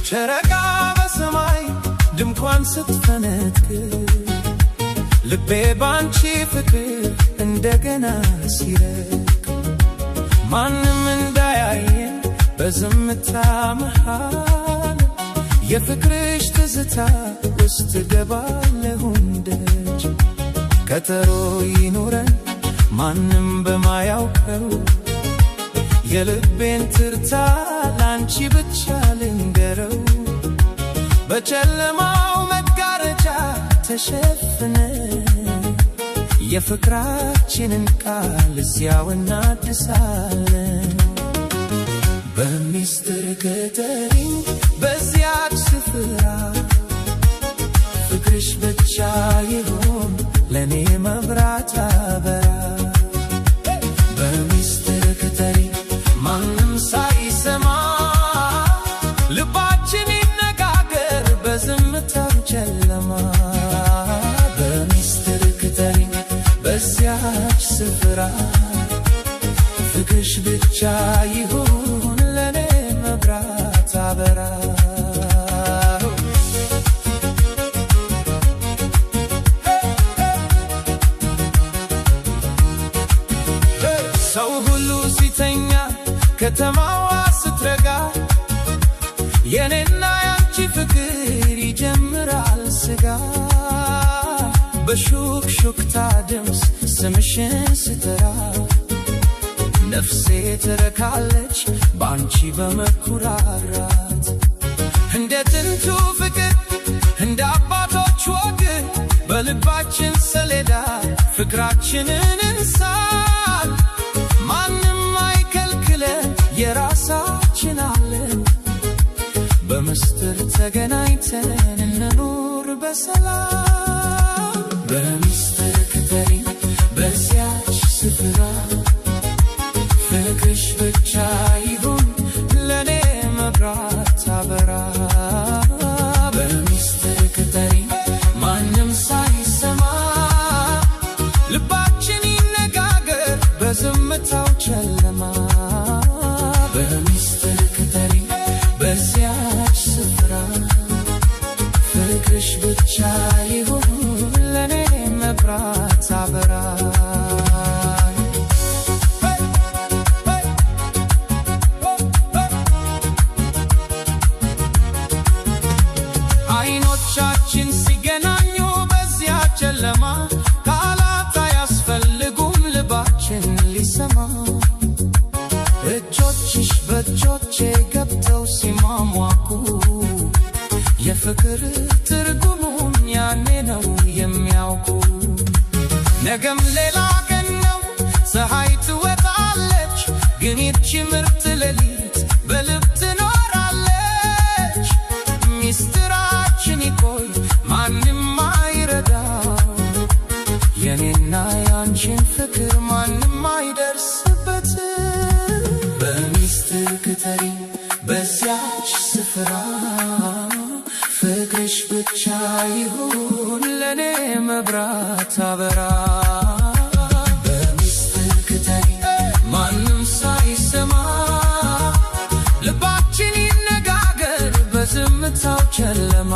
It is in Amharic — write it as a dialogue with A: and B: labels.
A: ጨረቃ በሰማይ ድምቋን ስትፈነጥቅ ልቤ ባንቺ ፍቅር እንደገና ሲረቅ ማንም እንዳያየን በዝምታ መሃል የፍቅርሽ ትዝታ ውስጥ ገባለሁ እንደጅ ቀጠሮ ይኖረን ማንም በማያውቀው የልቤን ትርታ ላንቺ ብቻ ልንገረው በጨለማው መጋረጃ ተሸፍነ የፍቅራችንን ቃል እዚያው እናድሳለን በሚስጥር ቀጠሪኝ በዚያች ስፍራ ፍቅርሽ ብቻ ይሆን ለኔ መብራት አበራ በሚስጥር ቀጠሪኝ ማንም ሳይሰማ ልባችን ይነጋገር በዝምታው ጨለማ በሚስጥር ቀጠሪኝ በዚያች ስፍራ ፍቅርሽ ብቻ ይሁን ለኔ መብራት አበራ ሰው ሁሉ ሲተኛ ከተማዋ ስትረጋ የኔና ያንቺ ፍቅር ይጀምራል ስጋ በሹክሹክታ ድምፅ ስምሽን ስጠራ ነፍሴ ትረካለች ባንቺ በመኩራራት እንደ ጥንቱ ፍቅር እንደ አባቶች ወግ በልባችን ሰሌዳ ፍቅራችንን እንሳል ማንም አይከልክለን የራሳችን አለን በምስጢር ተገናኝተን እንኑር በሰላም በምስጢር ቀጠሪኝ በዚያች ስፍራ ፍቅርሽ ብቻ ይሁን ለኔ መብራት አበራ በሚስጥር ቀጠሪኝ ማንም ሳይሰማ ልባችን ይነጋገር በዝምታው ጨለማ በሚስጥር ቀጠሪኝ በዚያች ስፍራ ፍቅርሽ ብቻ ይሁን ለኔ መብራት አበራ አይኖቻችን ሲገናኙ በዚያ ጨለማ ቃላት አያስፈልጉም ልባችን ሊሰማ እጆችሽ በእጆቼ ገብተው ሲሟሟቁ የፍቅር ትርጉሙን ያኔ ነው የሚያውቁ ነገም ሌላ ቀን ነው ፀሐይ ትወጣለች ግን ይህች ምርጥ ሌሊት በልብ ትኖራለች ሚስጥራችን ይቆይ ማንም አይረዳው የኔና ያንቺን ፍቅር ማንም አይደርስበት በሚስጥር ቀጠሪኝ በዚያች ስፍራ ፍቅርሽ ብቻ ይሁን ለኔ መብራት አበራ በሚስጥር ቀጠሪኝ ማንም ሳይሰማ ልባችን ይነጋገር በዝምታው ጨለማ